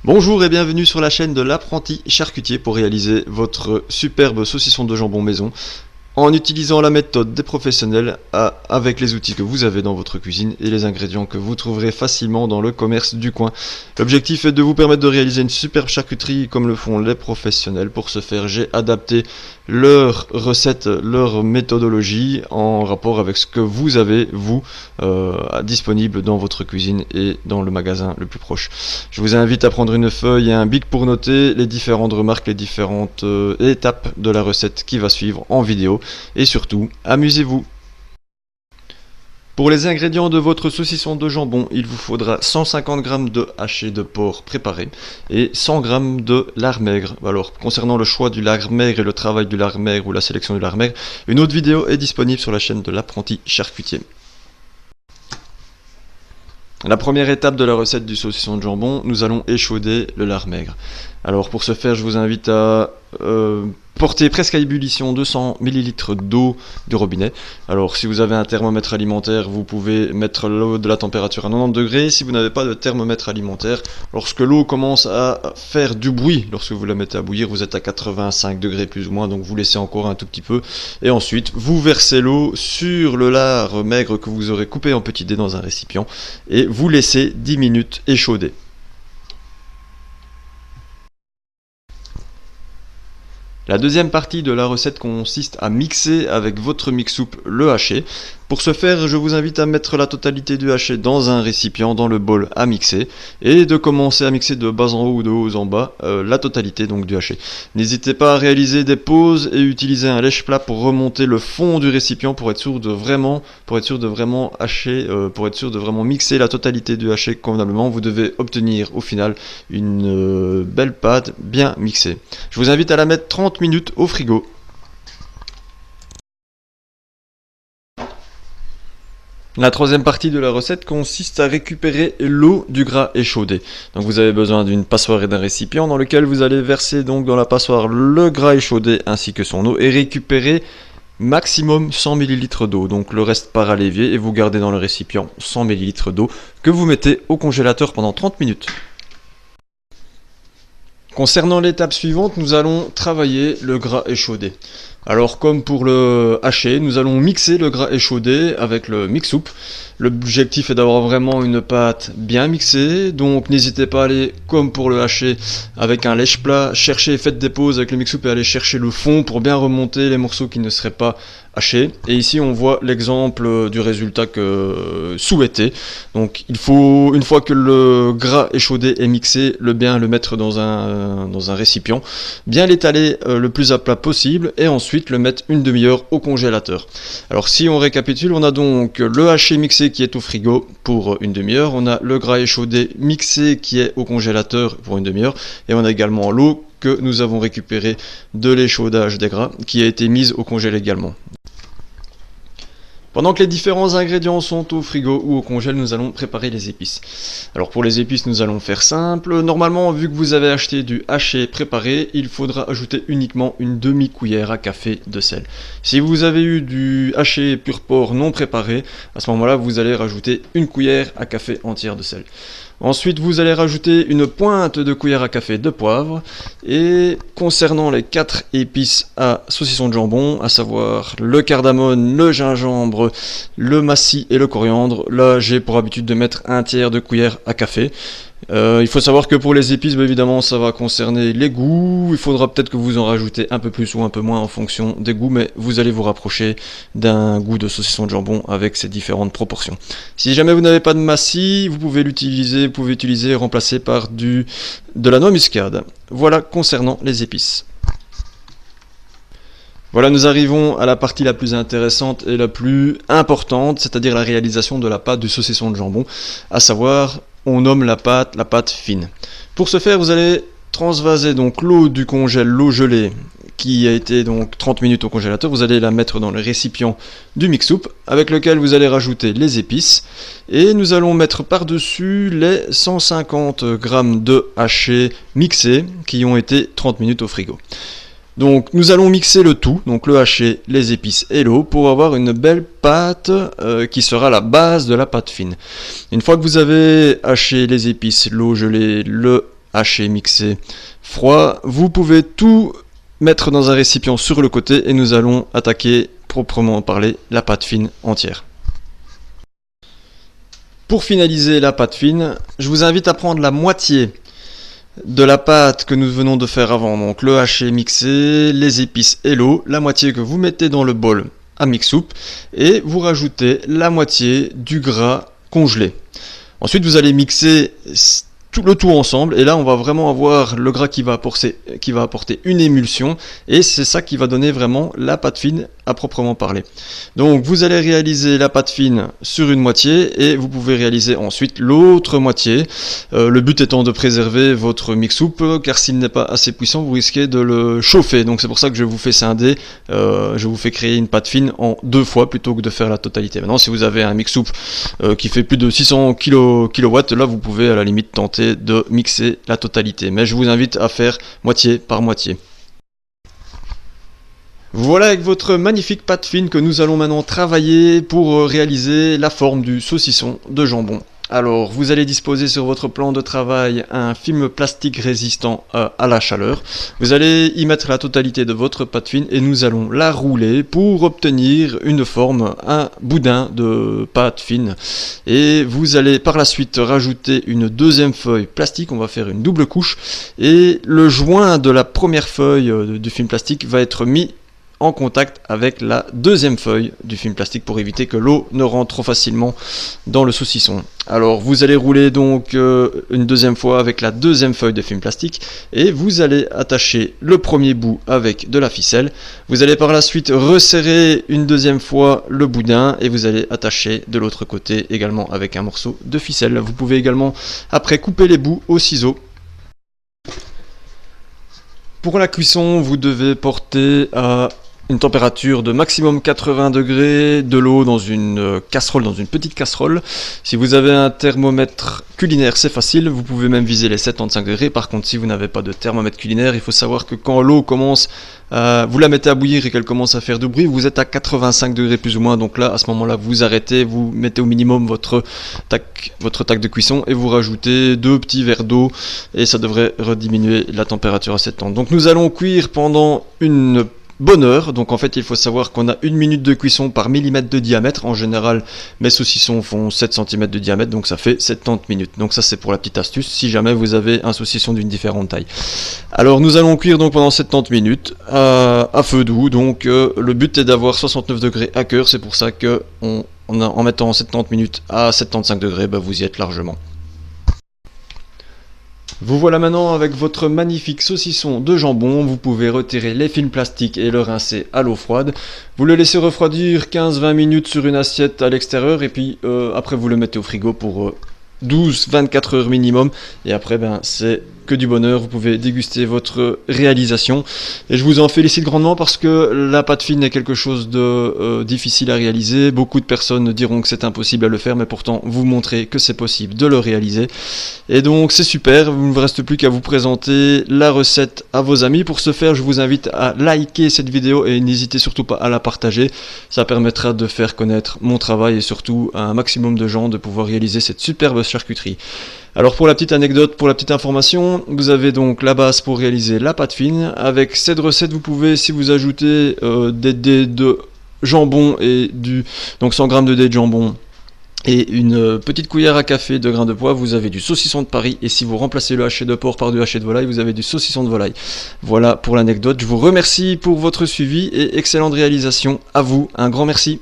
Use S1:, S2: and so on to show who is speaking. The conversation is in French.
S1: Bonjour et bienvenue sur la chaîne de l'apprenti charcutier pour réaliser votre superbe saucisson de jambon maison en utilisant la méthode des professionnels avec les outils que vous avez dans votre cuisine et les ingrédients que vous trouverez facilement dans le commerce du coin. L'objectif est de vous permettre de réaliser une superbe charcuterie comme le font les professionnels. Pour ce faire, j'ai adapté leur recette, leur méthodologie en rapport avec ce que vous avez, vous, disponible dans votre cuisine et dans le magasin le plus proche. Je vous invite à prendre une feuille et un bic pour noter les différentes remarques, les différentes étapes de la recette qui va suivre en vidéo. Et surtout, amusez-vous! Pour les ingrédients de votre saucisson de jambon, il vous faudra 150 g de haché de porc préparé et 100 g de lard maigre. Alors, concernant le choix du lard maigre et le travail du lard maigre ou la sélection du lard maigre, une autre vidéo est disponible sur la chaîne de l'apprenti charcutier. La première étape de la recette du saucisson de jambon, nous allons échauder le lard maigre. Alors pour ce faire, je vous invite à porter presque à ébullition 200 ml d'eau du robinet. Alors si vous avez un thermomètre alimentaire, vous pouvez mettre l'eau de la température à 90 degrés. Si vous n'avez pas de thermomètre alimentaire, lorsque l'eau commence à faire du bruit, lorsque vous la mettez à bouillir, vous êtes à 85 degrés plus ou moins, donc vous laissez encore un tout petit peu. Et ensuite, vous versez l'eau sur le lard maigre que vous aurez coupé en petits dés dans un récipient et vous laissez 10 minutes échauder. La deuxième partie de la recette consiste à mixer avec votre mix-soupe le haché. Pour ce faire, je vous invite à mettre la totalité du haché dans un récipient, dans le bol à mixer, et de commencer à mixer de bas en haut ou de haut en bas la totalité donc du haché. N'hésitez pas à réaliser des pauses et utiliser un lèche-plat pour remonter le fond du récipient pour être sûr de vraiment hacher, pour être sûr de vraiment mixer la totalité du haché convenablement. Vous devez obtenir au final une belle pâte bien mixée. Je vous invite à la mettre 30 minutes au frigo. La troisième partie de la recette consiste à récupérer l'eau du gras échaudé. Donc vous avez besoin d'une passoire et d'un récipient dans lequel vous allez verser donc dans la passoire le gras échaudé ainsi que son eau et récupérer maximum 100 ml d'eau. Donc le reste part à l'évier et vous gardez dans le récipient 100 ml d'eau que vous mettez au congélateur pendant 30 minutes. Concernant l'étape suivante, nous allons travailler le gras échaudé. Alors comme pour le haché, nous allons mixer le gras échaudé avec le mix-soupe. L'objectif est d'avoir vraiment une pâte bien mixée, donc n'hésitez pas à aller comme pour le haché avec un lèche-plat, faites des pauses avec le mix-soupe et allez chercher le fond pour bien remonter les morceaux qui ne seraient pas hachés. Et ici on voit l'exemple du résultat que souhaité. Donc il faut, une fois que le gras échaudé est mixé, le mettre dans un récipient, bien l'étaler le plus à plat possible et ensuite le mettre une demi-heure au congélateur. Alors si on récapitule, on a donc le haché mixé qui est au frigo pour une demi-heure, on a le gras échaudé mixé qui est au congélateur pour une demi-heure et on a également l'eau que nous avons récupérée de l'échaudage des gras qui a été mise au congèle également. Pendant que les différents ingrédients sont au frigo ou au congèle, nous allons préparer les épices. Alors pour les épices, nous allons faire simple. Normalement, vu que vous avez acheté du haché préparé, il faudra ajouter uniquement une demi-cuillère à café de sel. Si vous avez eu du haché pur porc non préparé, à ce moment-là, vous allez rajouter une cuillère à café entière de sel. Ensuite, vous allez rajouter une pointe de cuillère à café de poivre. Et concernant les 4 épices à saucisson de jambon, à savoir le cardamone, le gingembre, le massis et le coriandre, là j'ai pour habitude de mettre un tiers de cuillère à café. Il faut savoir que pour les épices, évidemment, ça va concerner les goûts. Il faudra peut-être que vous en rajoutez un peu plus ou un peu moins en fonction des goûts, mais vous allez vous rapprocher d'un goût de saucisson de jambon avec ces différentes proportions. Si jamais vous n'avez pas de massis, vous pouvez l'utiliser, remplacer par de la noix muscade. Voilà concernant les épices. Voilà, nous arrivons à la partie la plus intéressante et la plus importante, c'est-à-dire la réalisation de la pâte du saucisson de jambon, à savoir, on nomme la pâte fine. Pour ce faire, vous allez transvaser donc l'eau du congèle, l'eau gelée, qui a été donc 30 minutes au congélateur, vous allez la mettre dans le récipient du mix-soupe, avec lequel vous allez rajouter les épices, et nous allons mettre par-dessus les 150 g de haché mixé, qui ont été 30 minutes au frigo. Donc nous allons mixer le tout, donc le haché, les épices et l'eau, pour avoir une belle pâte qui sera la base de la pâte fine. Une fois que vous avez haché les épices, l'eau gelée, le haché, mixé, froid. Vous pouvez tout mettre dans un récipient sur le côté et nous allons attaquer proprement parler la pâte fine entière. Pour finaliser la pâte fine, je vous invite à prendre la moitié de la pâte que nous venons de faire avant, donc le haché mixé, les épices et l'eau, la moitié que vous mettez dans le bol à mix soupe et vous rajoutez la moitié du gras congelé. Ensuite vous allez mixer le tout ensemble et là on va vraiment avoir le gras qui va apporter une émulsion et c'est ça qui va donner vraiment la pâte fine à proprement parler. Donc vous allez réaliser la pâte fine sur une moitié et vous pouvez réaliser ensuite l'autre moitié, le but étant de préserver votre mix soupe car s'il n'est pas assez puissant vous risquez de le chauffer, donc c'est pour ça que je vous fais scinder, je vous fais créer une pâte fine en 2 fois plutôt que de faire la totalité. Maintenant si vous avez un mix soupe qui fait plus de 600 kW, là vous pouvez à la limite tenter de mixer la totalité, mais je vous invite à faire moitié par moitié. Voilà avec votre magnifique pâte fine que nous allons maintenant travailler pour réaliser la forme du saucisson de jambon. Alors vous allez disposer sur votre plan de travail un film plastique résistant à la chaleur. Vous allez y mettre la totalité de votre pâte fine et nous allons la rouler pour obtenir une forme, un boudin de pâte fine. Et vous allez par la suite rajouter une deuxième feuille plastique, on va faire une double couche. Et le joint de la première feuille du film plastique va être mis en contact avec la deuxième feuille du film plastique pour éviter que l'eau ne rentre trop facilement dans le saucisson. Alors vous allez rouler donc une deuxième fois avec la deuxième feuille de film plastique et vous allez attacher le premier bout avec de la ficelle. Vous allez par la suite resserrer une deuxième fois le boudin et vous allez attacher de l'autre côté également avec un morceau de ficelle. Vous pouvez également après couper les bouts au ciseau. Pour la cuisson, vous devez porter à une température de maximum 80 degrés, de l'eau dans une casserole, dans une petite casserole. Si vous avez un thermomètre culinaire, c'est facile, vous pouvez même viser les 75 degrés. Par contre, si vous n'avez pas de thermomètre culinaire, il faut savoir que quand l'eau commence, vous la mettez à bouillir et qu'elle commence à faire du bruit, vous êtes à 85 degrés plus ou moins. Donc là, à ce moment-là, vous arrêtez, vous mettez au minimum votre tac de cuisson et vous rajoutez 2 petits verres d'eau et ça devrait rediminuer la température à cette temps. Donc nous allons cuire pendant une bonne heure. Donc en fait il faut savoir qu'on a 1 minute de cuisson par millimètre de diamètre. En général mes saucissons font 7 cm de diamètre, donc ça fait 70 minutes. Donc ça c'est pour la petite astuce si jamais vous avez un saucisson d'une différente taille. Alors nous allons cuire donc pendant 70 minutes à feu doux. Donc le but est d'avoir 69 degrés à cœur. C'est pour ça que en mettant 70 minutes à 75 degrés, vous y êtes largement. Vous voilà maintenant avec votre magnifique saucisson de jambon. Vous pouvez retirer les films plastiques et le rincer à l'eau froide. Vous le laissez refroidir 15-20 minutes sur une assiette à l'extérieur et puis après vous le mettez au frigo pour 12-24 heures minimum. Et après c'est que du bonheur, vous pouvez déguster votre réalisation. Et je vous en félicite grandement parce que la pâte fine est quelque chose de difficile à réaliser. Beaucoup de personnes diront que c'est impossible à le faire, mais pourtant vous montrez que c'est possible de le réaliser. Et donc c'est super, il ne vous reste plus qu'à vous présenter la recette à vos amis. Pour ce faire, je vous invite à liker cette vidéo et n'hésitez surtout pas à la partager. Ça permettra de faire connaître mon travail et surtout à un maximum de gens de pouvoir réaliser cette superbe charcuterie. Alors pour la petite anecdote, pour la petite information, vous avez donc la base pour réaliser la pâte fine. Avec cette recette, vous pouvez, si vous ajoutez des dés de jambon et donc 100 g de dés de jambon et une petite cuillère à café de grains de poivre, vous avez du saucisson de Paris. Et si vous remplacez le haché de porc par du haché de volaille, vous avez du saucisson de volaille. Voilà pour l'anecdote. Je vous remercie pour votre suivi et excellente réalisation à vous. Un grand merci.